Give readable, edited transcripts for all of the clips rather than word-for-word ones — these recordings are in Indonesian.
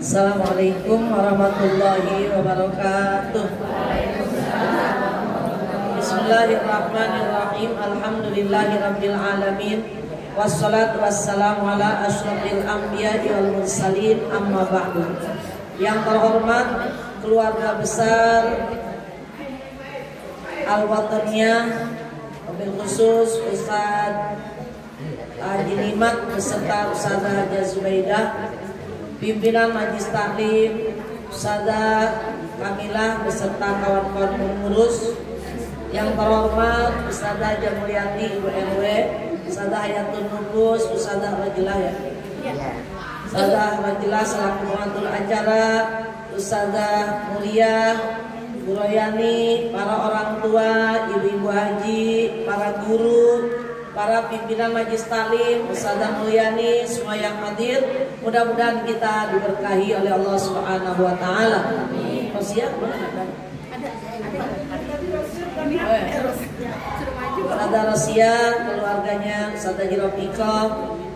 Assalamualaikum warahmatullahi wabarakatuh. Bismillahirrahmanirrahim. Alhamdulillahirabbil alamin. Wassalatu wassalamu ala asyrofil anbiya'i wal mursalin, amma ba'du. Yang terhormat keluarga besar Al-Wataniyah, wabil khusus Ustaz Haji Nimat beserta Ustazah Haja Zubaidah, pimpinan Majlis Taklim, Ustazah Kamilah beserta kawan-kawan pengurus. Yang terhormat Ustazah Haja Mulyati, Ibu RW, Ustazah Hayatul Nufus, Ustazah Rajilah ya. Ustazah Rajilah selaku pengatur acara, Ustazah Mulia, Bu Royani, para orang tua, ibu-ibu haji, para guru, para pimpinan Majlis Taklim, Ustazah Mulyani, semua yang hadir, mudah-mudahan kita diberkahi oleh Allah Subhanahu wa taala. Oh, siap? Ustazah Rosia, keluarganya, Ustazah Jirofika,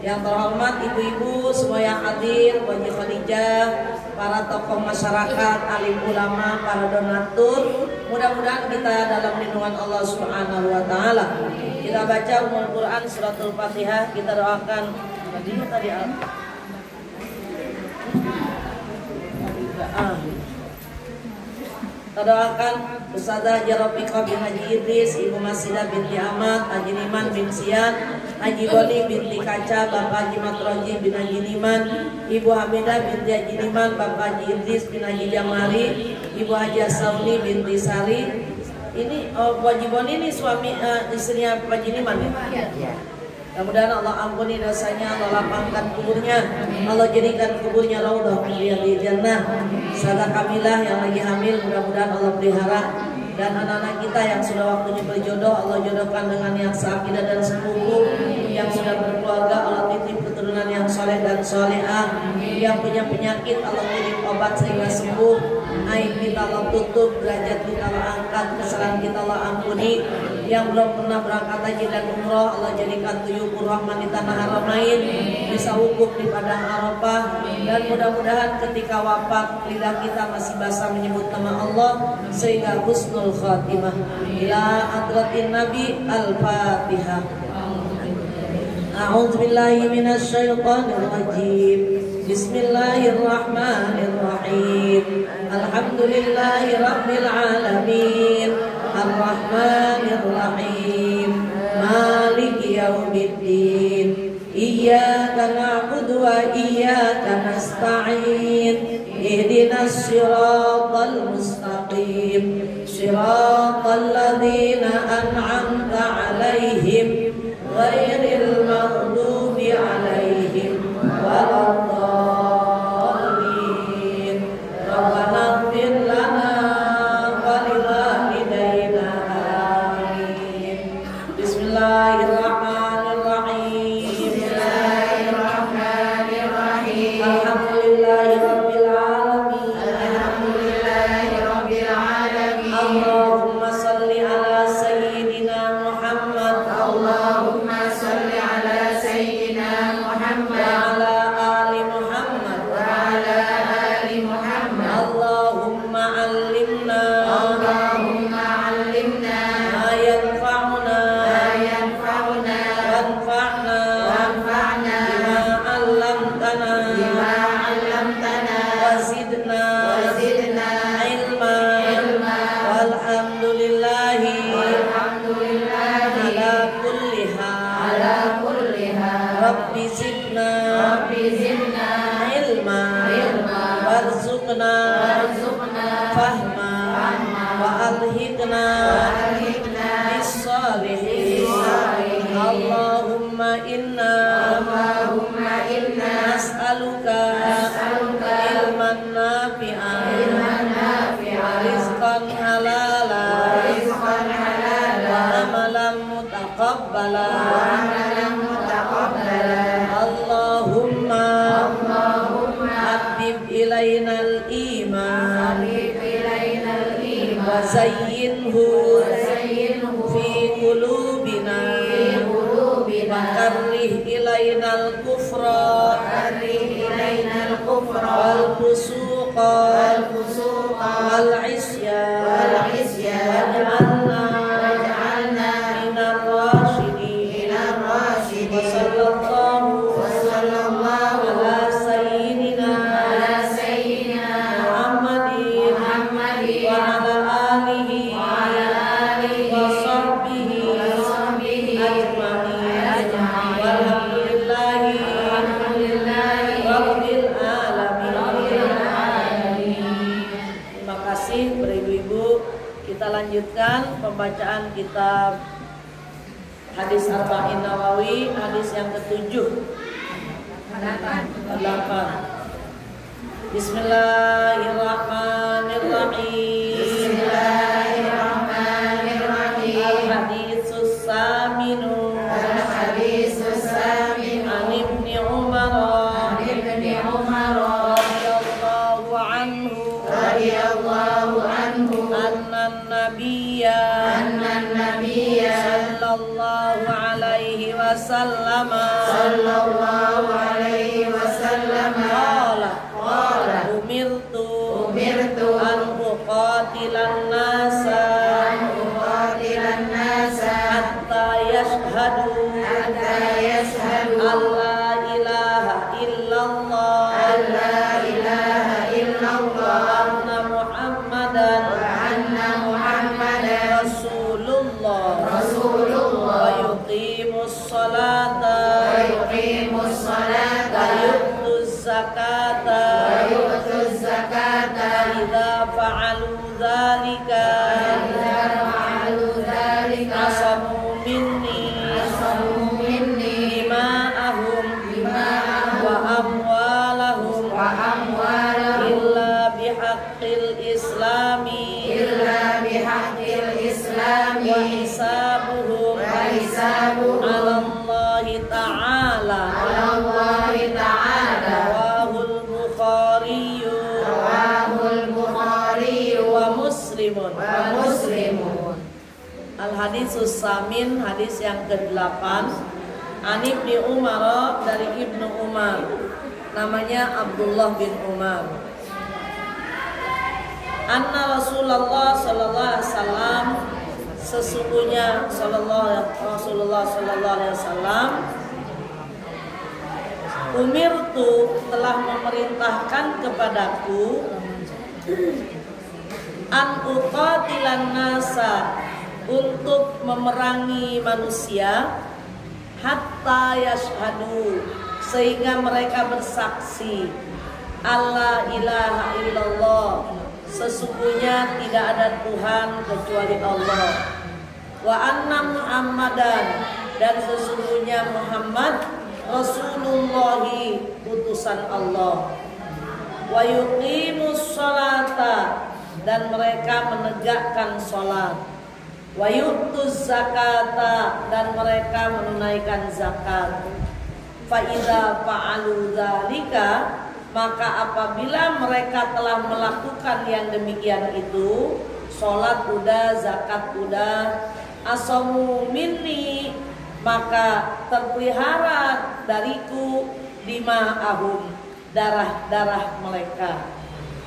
yang terhormat ibu-ibu semua yang hadir, Wajib Khadijah, para tokoh masyarakat, alim ulama, para donatur, mudah-mudahan kita dalam lindungan Allah Subhanahu wa taala. Kita baca Ummul Quran suratul Fatihah, kita doakan kita doakan Ustazah Jarofika bin Haji Idris, Ibu Masidah binti Ahmad, Haji Niman bin Sian, Haji Goni binti Kaca, Bapak Haji Matroji bin Haji Niman, Ibu Hamidah binti Haji Niman, Bapak Haji Idris bin Haji Jamari, Ibu Haji Sauni binti Sari. Ini Haji Goni ini suami istrinya Pak Haji Niman ya? Iya. Mudah-mudahan Allah ampuni dosanya, Allah lapangkan kuburnya, Allah jadikan kuburnya raudhah di jannah. Ustazah Kamilah yang lagi hamil, mudah-mudahan Allah pelihara. Dan anak-anak kita yang sudah waktunya berjodoh, Allah jodohkan dengan yang seakidah dan sepupu. Yang sudah berkeluarga, Allah titip keturunan yang soleh dan solehah. Yang punya penyakit, Allah kirim obat sehingga sembuh. Aib kita Allah tutup, derajat kita Allah angkat, kesalahan kita Allah ampuni. Yang belum pernah berangkat haji dan umroh, Allah jadikan tuyukur rahman di tanah haramain, bisa wukuf di padang Arafah. Dan mudah-mudahan ketika wafat lidah kita masih basah menyebut nama Allah sehingga husnul khatimah. Ila hadratin Nabi Al-Fatihah. A'udzu billahi minasyaitonir rajim. Bismillahirrahmanirrahim. Alhamdulillahi rabbil alamin. Ar-Rahmanir-Rahim. Maliki yaumiddin. Iyyaka na'budu wa iyyaka nasta'in. Ihdinas siratal mustaqim. Siratal ladzina an'amta 'alaihim ghairil maghdubi 'alaihim waladdallin. Rabbana ighfir lana wa liwalidayna. Amin. Bismillahirrahmanirrahim. Bismillahirrahmanirrahim. Alhamdulillahirabbil alamin. Alhamdulillahirabbil alamin. Allahumma shalli ala sayyidina Muhammad. Allahumma shalli ala sayyidina Muhammad wa ala ali Muhammad wa ala ali Muhammad. Allahumma 'allimna ma yanfa'una wanfa'na bima 'allamtana wa zidna ilma walhamdulillahi ala kulli hal. Rabbi zidna ilma warzuqna fahma wa alhiqna bis-shalihin. Allahumma inna nas'aluka ilman nafi'an rizqan halala wa amalan mutaqabbala. Allahumma habib ilainal iman wa zayyinhu fi qulubina wa karrih ilainal kufra wal والفسوق والعصيان واجعلنا من الراشدين وصلى الله على سيدنا محمد وعلى آله وصحبه أجمعين والحمد لله Rabbil alamin. Terima kasih ibu-ibu. Kita lanjutkan pembacaan kitab hadis Arba'in Nawawi, hadis yang ke-7. 8. Bismillahirrahmanirrahim. Al-haditsus saminu. An Ibni Umar radhiyallahu anhu anna nabiyya sallallahu alaihi wasallam qala umirtu an uqatilan nasa hatta yashhadu alla ilaha illallah wa anna muhammadan rasulullah wa yuqimus salata wa yu'tuz zakata idza fa'alu dhalika asamu minni dima'ahum wa amwalahum illa bihaqqil islami wa hisabuhum ala Allahi ta'ala. Rawahul Bukhari wa Muslimun. Al-haditsus samin, hadis yang ke-8. An Ibni Umar, dari Ibnu Umar, namanya Abdullah bin Umar. Anna Rasulullah sallallahu alaihi wasallam, sesungguhnya Rasulullah sallallahu alaihi wasallam, umirtu, telah memerintahkan kepadaku, an uqatilan nasa, untuk memerangi manusia, hatta yashhadu, sehingga mereka bersaksi, alla ilaha illallah, sesungguhnya tidak ada Tuhan kecuali Allah, wa anna muhammadan, dan sesungguhnya Muhammad Rasulullahi, utusan Allah, wa yuqimus salata, dan mereka menegakkan salat, wa yu'tuz zakata, dan mereka menunaikan zakat. Fa idza fa'alu dzalika, maka apabila mereka telah melakukan yang demikian itu, salat udah, zakat udah, asamu minni, maka terpelihara dariku dima'ahum, darah-darah mereka,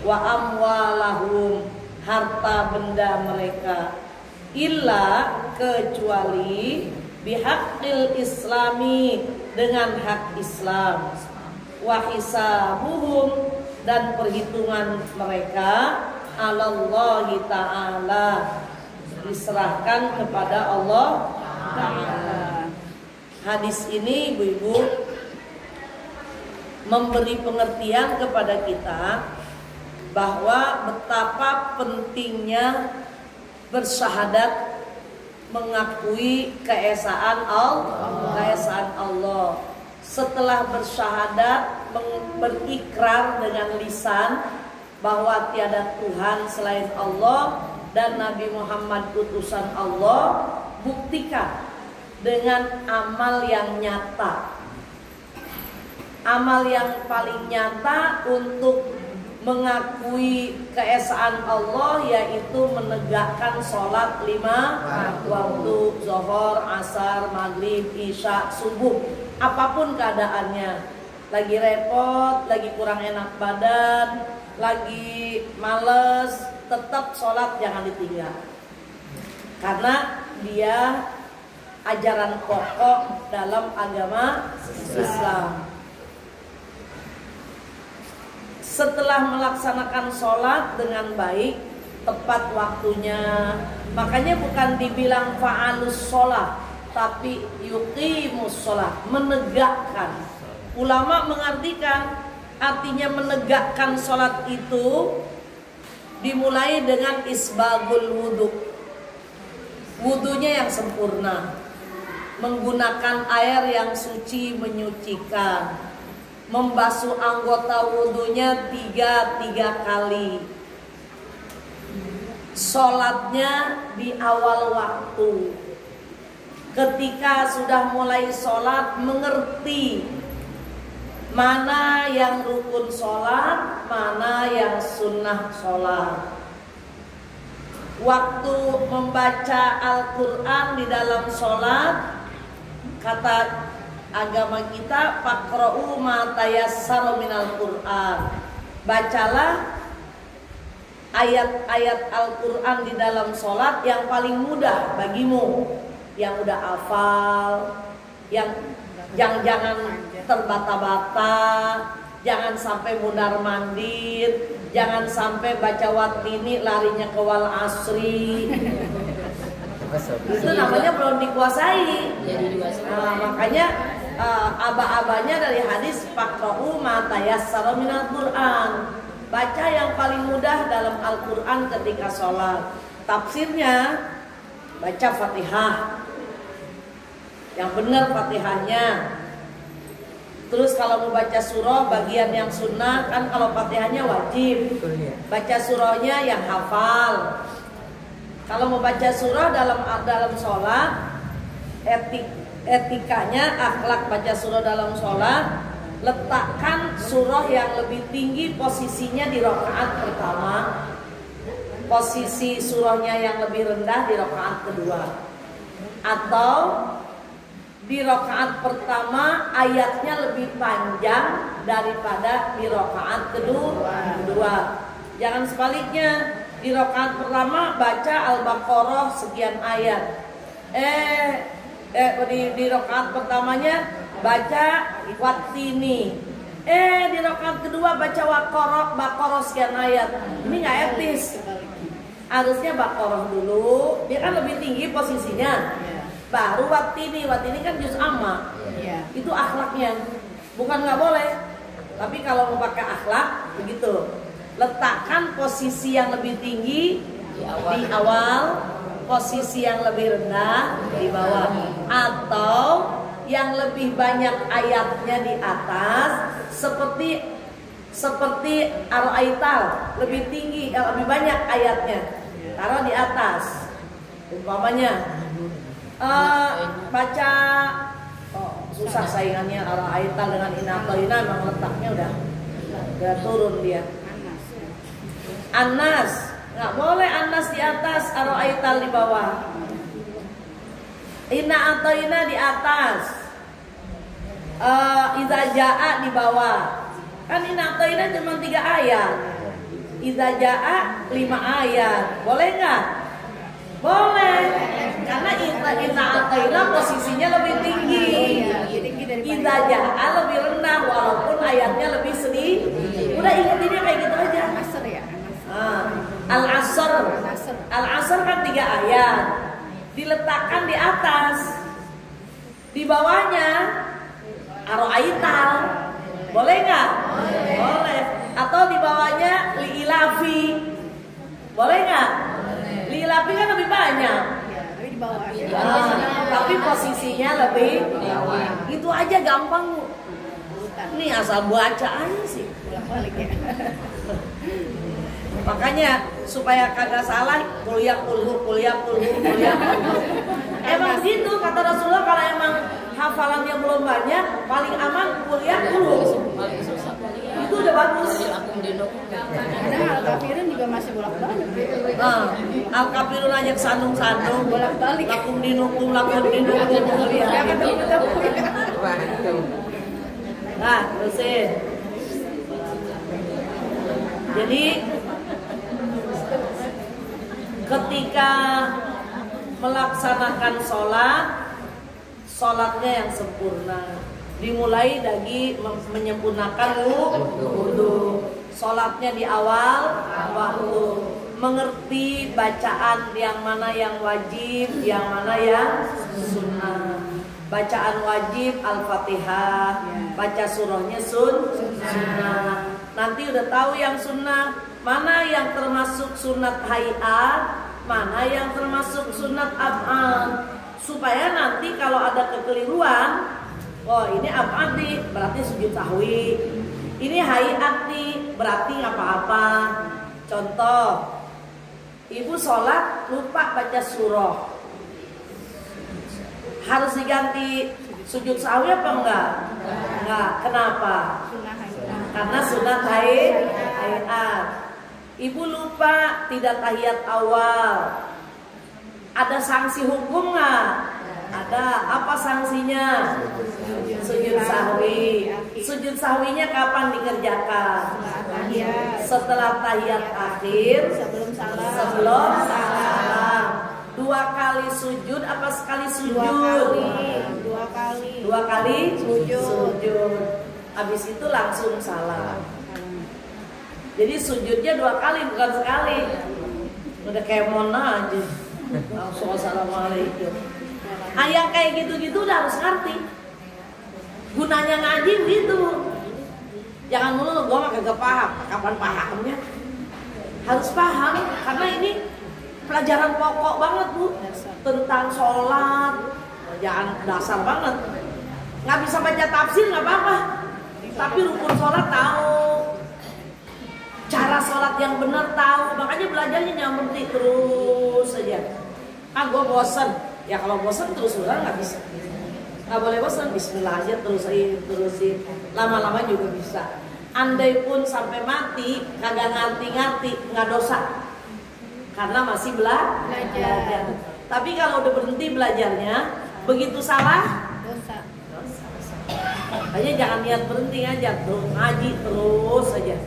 wa amwalahum, harta benda mereka, illa, kecuali, bihaqqil islami, dengan hak Islam, wa hisabuhum, dan perhitungan mereka, alallahi ta'ala, diserahkan kepada Allah Ta'ala. Hadis ini ibu-ibu memberi pengertian kepada kita bahwa betapa pentingnya bersyahadat, mengakui keesaan Allah. Setelah bersyahadat, berikrar dengan lisan bahwa tiada Tuhan selain Allah dan Nabi Muhammad utusan Allah, buktikan dengan amal yang nyata. Amal yang paling nyata untuk mengakui keesaan Allah yaitu menegakkan sholat 5 waktu, zuhur, asar, maghrib, isya, subuh, apapun keadaannya. lagi repot, lagi kurang enak badan, lagi males, tetap sholat jangan ditinggal. Karena dia ajaran pokok dalam agama Islam. Setelah melaksanakan sholat dengan baik, tepat waktunya, makanya bukan dibilang fa'alus sholat, tapi yuqimus sholat, menegakkan. Ulama mengartikan artinya menegakkan sholat itu dimulai dengan isbagul wudhu, wudhunya yang sempurna, menggunakan air yang suci menyucikan, membasuh anggota wudhunya tiga kali, sholatnya di awal waktu. Ketika sudah mulai sholat, mengerti mana yang rukun sholat, mana yang sunnah sholat. Waktu membaca Al-Quran di dalam sholat, kata agama kita, faqra'u ma tayassara minal Qur'an, bacalah ayat-ayat Al-Quran di dalam sholat yang paling mudah bagimu, yang udah hafal, yang jangan terbata-bata, jangan sampai mundar mandir, jangan sampai baca watini larinya ke wal asri. Itu namanya belum dikuasai. Makanya aba-abanya dari hadis faqra'u ma tayassara minal Qur'an, baca yang paling mudah dalam Al-Quran ketika sholat. Tafsirnya baca Fatihah, yang benar Fatihahnya. Terus kalau mau baca surah bagian yang sunnah, kan kalau Fatihahnya wajib, baca surahnya yang hafal. Kalau mau baca surah dalam sholat, etikanya, akhlak baca surah dalam sholat, letakkan surah yang lebih tinggi posisinya di rakaat pertama, posisi surahnya yang lebih rendah di rakaat kedua, atau di rakaat pertama ayatnya lebih panjang daripada di rakaat kedua. Jangan sebaliknya, di rakaat pertama baca Al-Baqarah sekian ayat, di rakaat pertamanya baca Watini, di rakaat kedua baca Baqarah sekian ayat. Ini nggak etis. Harusnya Baqarah dulu, dia kan lebih tinggi posisinya, baru Watini kan juz amma. Itu akhlaknya, bukan nggak boleh, tapi kalau mau pakai akhlak begitu, letakkan posisi yang lebih tinggi di awal, posisi yang lebih rendah di bawah, atau yang lebih banyak ayatnya di atas, seperti Ar-Aital, lebih tinggi, lebih banyak ayatnya, taruh di atas. Umpamanya baca, susah saingannya Ar-Aital dengan Inatoina, memang letaknya udah turun dia. An-Nas, nggak boleh An-Nas di atas, Ar-Aital di bawah. Inna atau ina di atas, Idza jaa di bawah. Kan inna atau ina cuma 3 ayat, Idza jaa 5 ayat. Boleh nggak? Boleh, karena inna atau ina posisinya lebih tinggi, Idza jaa lebih rendah walaupun ayatnya lebih sedikit. Udah ingetinnya kayak gitu aja. Al-Asr kan 3 ayat, diletakkan di atas, di bawahnya Ar-Aital. Boleh nggak? Boleh. Atau di bawahnya Li'ilafi. Boleh nggak? Li'ilafi kan lebih banyak, tapi posisinya lebih. Itu aja gampang. Ini asal baca aja sih. Makanya supaya kagak salah, kuliah kulhu. Emang gitu kata Rasulullah, kalau emang hafalannya belum banyak, paling aman kuliah kulhu. Itu udah bagus. Karena Al-Kafirun juga masih bolak-balik. Al-Kafirun aja kesandung-sandung, bolak-balik. lakum dinukum kuliah. Nah, terusin. Jadi ketika melaksanakan sholatnya yang sempurna, dimulai dari menyempurnakan wudu, sholatnya di awal waktu, mengerti bacaan yang mana yang wajib, yang mana yang sunnah. Bacaan wajib Al-Fatihah, baca surahnya sunnah. Nanti udah tahu yang sunnah, mana yang termasuk sunat hayat, mana yang termasuk sunat ab'ad. Supaya nanti kalau ada kekeliruan, oh ini ab'ad nih, berarti sujud sahwi. Ini hayat nih, berarti apa-apa. Contoh, ibu sholat lupa baca surah, harus diganti sujud sahwi apa enggak? Enggak. Kenapa? Karena sunat hayat. Ibu lupa tidak tahiyat awal, ada sanksi hukum nggak? Ada. Apa sanksinya? Sujud sahwi. Sujud sahwinya kapan dikerjakan? Setelah tahiyat akhir, sebelum salam. 2 kali sujud apa sekali sujud? 2 kali sujud. Habis itu langsung salam. Jadi sujudnya 2 kali bukan sekali. Udah kayak Mona aja. Langsung assalamualaikum. Yang kayak gitu-gitu udah harus ngerti. Gunanya ngaji gitu. Jangan mulu gue mah kagak paham. Kapan pahamnya? Harus paham karena ini pelajaran pokok banget Bu, tentang sholat. Pelajaran dasar banget. Nggak bisa baca tafsir nggak apa-apa, tapi rukun sholat tahu, cara sholat yang benar tahu. Makanya belajarnya jangan berhenti, terus saja. Gue bosen. Ya kalau bosen terus-terusan nggak bisa. Nggak boleh bosen. Bismillah aja terusin. Lama-lama juga bisa. Andai pun sampai mati kagak ngerti-ngerti nggak dosa. Karena masih belajar. Tapi kalau udah berhenti belajarnya, begitu salah dosa. Makanya jangan niat berhenti aja, terus ngaji terus saja.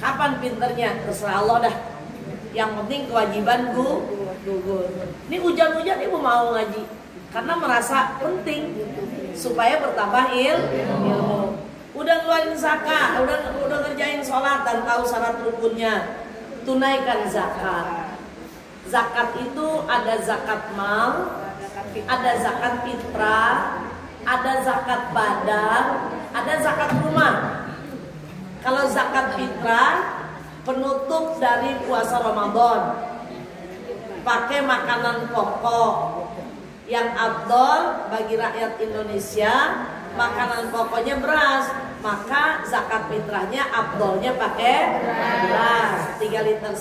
Kapan pinternya? Terserah Allah dah. Yang penting kewajiban gugur. Ini hujan-hujan ibu mau ngaji karena merasa penting supaya bertambah ilmu. Udah ngeluarin zakat, udah ngerjain sholat dan tahu syarat rukunnya, tunaikan zakat. Zakat itu ada zakat mal, ada zakat fitrah, ada zakat badan, ada zakat rumah. Kalau zakat fitrah penutup dari puasa Ramadan, pakai makanan pokok yang afdol bagi rakyat Indonesia. Makanan pokoknya beras, maka zakat fitrahnya afdolnya pakai beras 3,5 liter,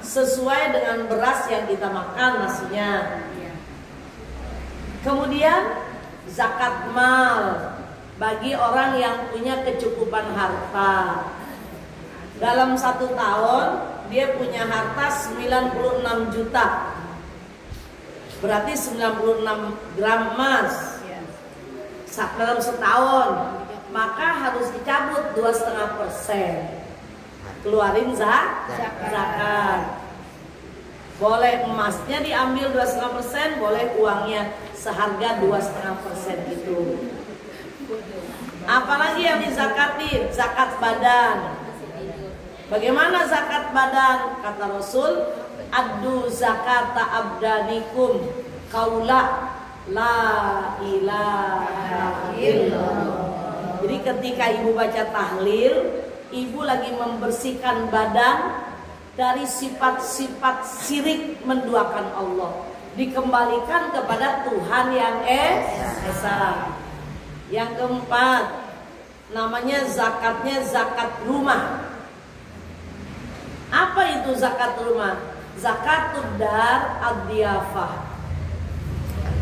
sesuai dengan beras yang kita makan nasinya. Kemudian zakat mal bagi orang yang punya kecukupan harta. Dalam 1 tahun dia punya harta 96 juta, berarti 96 gram emas dalam setahun, maka harus dicabut 2,5%. Keluarin zakat. Boleh emasnya diambil 2,5%, boleh uangnya seharga 2,5% itu. Apalagi yang dizakatin? Zakat badan. Bagaimana zakat badan? Kata Rasul, addu zakata abdanikum qaula la ilaha illallah. Jadi ketika ibu baca tahlil, ibu lagi membersihkan badan dari sifat-sifat syirik menduakan Allah, dikembalikan kepada Tuhan yang esa. Yang keempat, namanya zakatnya zakat rumah. Apa itu zakat rumah? Zakatud dar ad-diyafah.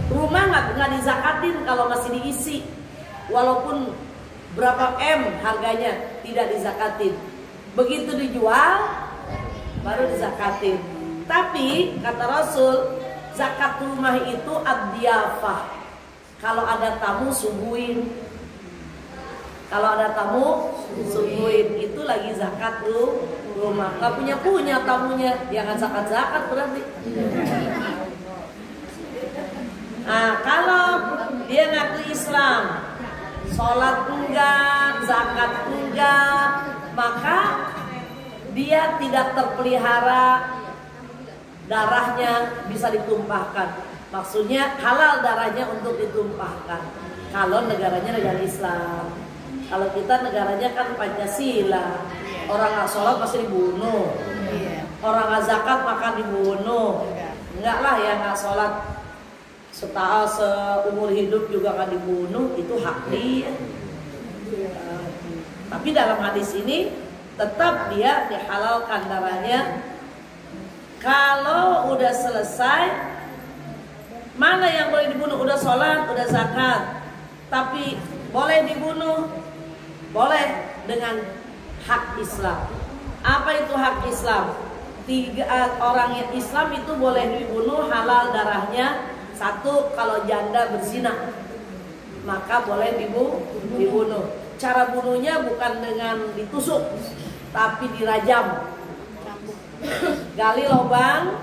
Rumah nggak dizakatin kalau masih diisi, walaupun berapa M harganya tidak dizakatin. Begitu dijual baru dizakatin. Tapi kata Rasul, zakat rumah itu ad-diyafah. Kalau ada tamu suguhin. Kalau ada tamu, suguhin. Itu lagi zakat rumah. Gak punya tamunya, jangan zakat berarti. Nah, kalau dia ngaku Islam, sholat enggak, zakat enggak, maka dia tidak terpelihara, darahnya bisa ditumpahkan. Maksudnya halal darahnya untuk ditumpahkan. Kalau negaranya negara Islam. Kalau kita negaranya kan Pancasila. Orang nggak sholat pasti dibunuh. Orang nggak zakat maka dibunuh. Enggak lah ya nggak sholat seumur hidup juga nggak dibunuh, itu hak dia. Tapi dalam hadis ini tetap dia dihalalkan darahnya. Kalau udah selesai, mana yang boleh dibunuh? Udah sholat, udah zakat, tapi boleh dibunuh, boleh dengan hak Islam. Apa itu hak Islam? Orang yang Islam itu boleh dibunuh, halal darahnya. Satu, kalau janda berzina, maka boleh dibunuh. Cara bunuhnya bukan dengan ditusuk, tapi dirajam. Gali lubang,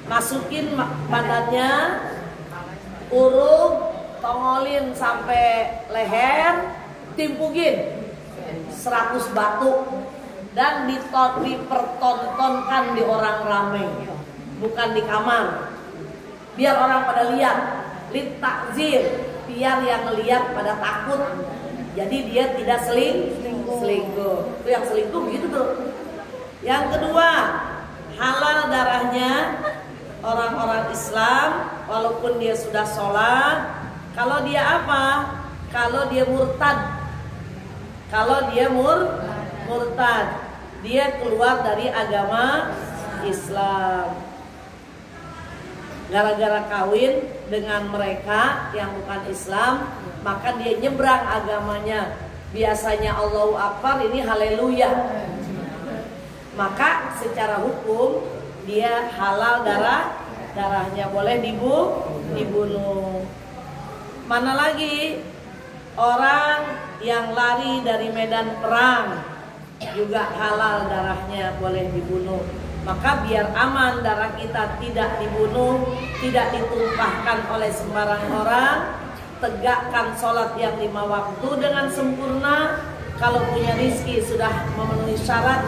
masukin badannya, urut, tongolin sampai leher, timpugin 100 batu dan dipertontonkan di orang ramai, bukan di kamar, biar orang pada lihat, litakzir, biar yang lihat pada takut, jadi dia tidak selingkuh. Itu yang selingkuh begitu tuh. Yang kedua, halal darahnya orang-orang Islam walaupun dia sudah sholat. Kalau dia apa? Kalau dia murtad. Kalau dia murtad, dia keluar dari agama Islam. Gara-gara kawin dengan mereka yang bukan Islam, maka dia nyebrang agamanya. Biasanya Allahu Akbar, ini haleluya. Maka secara hukum dia halal darahnya, boleh dibunuh. Mana lagi orang yang lari dari medan perang juga halal darahnya, boleh dibunuh. Maka biar aman darah kita tidak dibunuh, tidak ditumpahkan oleh sembarang orang, tegakkan sholat yang 5 waktu dengan sempurna. Kalau punya rizki sudah memenuhi syarat,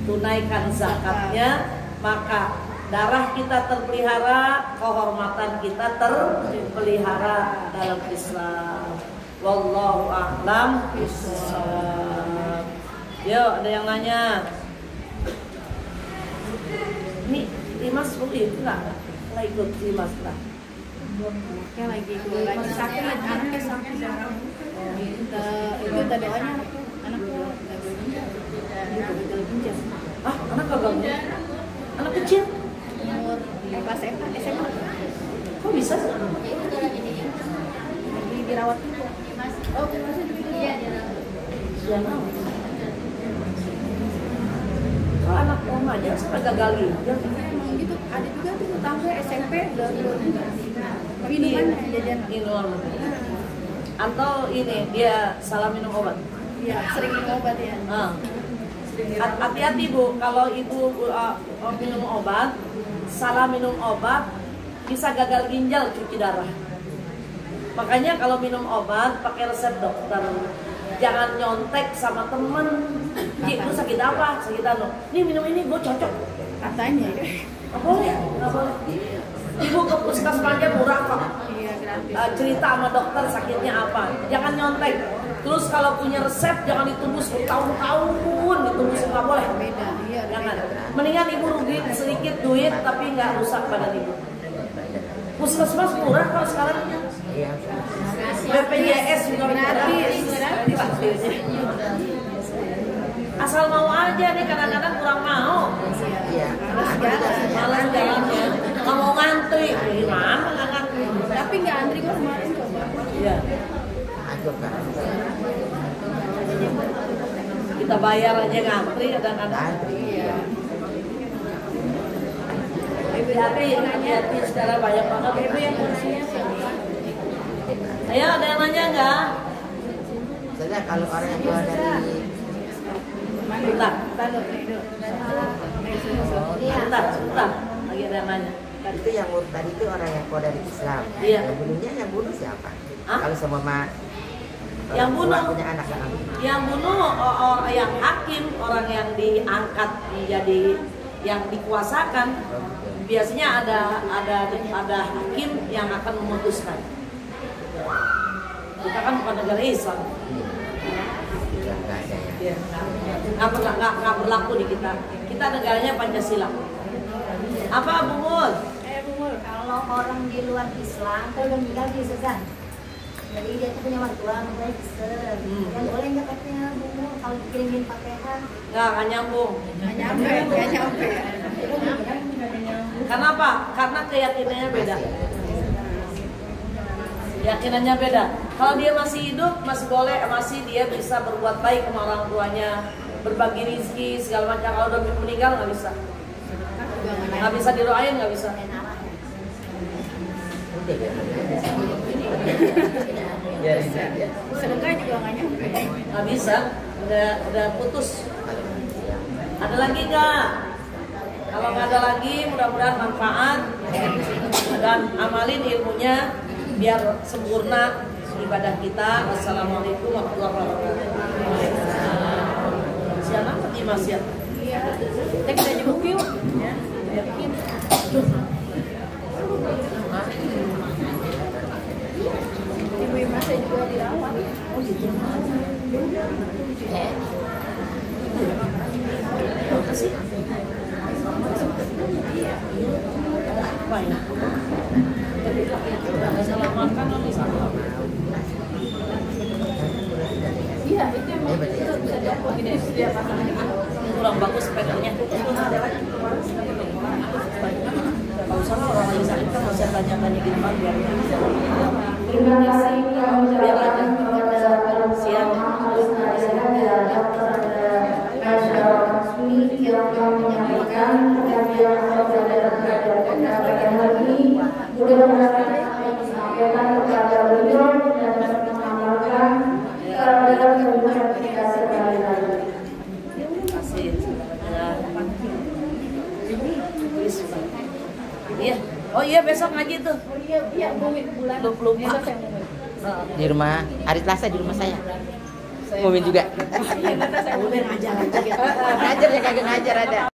tunaikan zakatnya, maka darah kita terpelihara, kehormatan kita terpelihara dalam Islam. Wallahu a'lam bishawab. Yuk, ada yang nanya? Ini Limas itu enggak ikut Limas lah. Anaknya lagi sakit, anaknya sakit. Itu ada doanya anaknya gagal ginjal. Ah, anak gagal ginjal? Anak kecil? Umur kelas SMA. Kok bisa? Lagi dirawat juga. Oh, masih begitu. Iya, dirawat. Iya, kalau anak remaja sampai gagal ginjal. Emang gitu, ada juga tuh tetangga SMP udah minuman jajan. Minum. Atau ini dia salah minum obat. Iya, sering minum obat ya. Hati-hati Bu, kalau ibu minum obat, salah minum obat, bisa gagal ginjal, cuci darah. Makanya kalau minum obat pakai resep dokter. Jangan nyontek sama temen. Ji, lu sakit apa? Sakit anu. Nih minum ini, gue cocok. Katanya. Nggak boleh, nggak boleh. Ibu ke puskesmas aja murah kok. Iya, gratis. Cerita sama dokter sakitnya apa. Jangan nyontek. Terus kalau punya resep jangan ditembus bertahun-tahun, ditembus nggak boleh. Beda, iya. Jangan. Mendingan ibu rugi sedikit duit tapi nggak rusak badan ibu. Puskesmas murah kok sekarang. BPJS juga gratis. Asal mau aja nih, kadang-kadang kurang mau. Malas jalannya. Nggak mau ngantri. Gimana nggak ngantri? Tapi nggak antri kok kemarin coba. Iya. Kita bayar aja ngantri kadang-kadang. Iya. Hati-hati sekarang banyak banget. Ibu yang kursinya. Ayo, ada yang nanya nggak? maksudnya kalau orang yang keluar dari Bentar, sebentar. Lagi ada yang nanya. itu yang murtad itu orang yang keluar dari Islam. Iya. Yang bunuhnya yang bunuh siapa? Hah? Kalau sama Yang bunuh punya anak kan? Yang bunuh orang yang hakim, orang yang diangkat menjadi yang dikuasakan. Biasanya ada hakim yang akan memutuskan. Kita kan bukan negara Islam. Nggak ada ya. Ya, nggak berlaku di kita. Kita negaranya Pancasila. Apa Bu Mul? Kalau orang di luar Islam, kalau udah meninggal bisa kan? Jadi dia tuh punya mertua, namanya Kristen. Yang boleh nggak katanya bumbu kalau dikirimin pakaian? Nggak nyambung. Nggak nyampe. Karena apa? Karena keyakinannya beda. Keyakinannya beda. Kalau dia masih hidup, masih boleh, masih dia bisa berbuat baik sama orang tuanya, berbagi rezeki segala macam. Kalau udah meninggal nggak bisa. Nggak bisa didoain, nggak bisa. Sedekah juga nggak nyampe. Nggak bisa, udah putus. Ada lagi nggak? Kalau nggak ada lagi, mudah-mudahan manfaat dan amalin ilmunya biar sempurna ibadah kita. Wassalamualaikum warahmatullahi wabarakatuh. Siapa tadi Mas ya? Iya. Kita kita jemput yuk. Ya. Bikin. Ibu saya juga dirawat. Oh gitu. Apa sih? Apa ya? Nggak salah makan atau salah? Iya, itu emang itu bisa diatur gini dia pasangan gitu. Kurang bagus spekernya. Kalau salah orang lagi sakit kan masih tanya-tanya gitu kan biar Terima kasih kami ucapkan kepada siang. masyarakat Sumi yang telah menyampaikan pengajian pelajaran pada hari ini. Mudah-mudahan apa yang disampaikan kepada beliau dan dapat mengamalkan dalam kehidupan kita sehari-hari. Terima kasih. Iya. Oh iya besok ngaji tuh. Oh iya, bulan 24. Di rumah hari Selasa di rumah saya. Mumin juga. saya ngajar aja gitu. Ngajar ya kagak ngajar ada.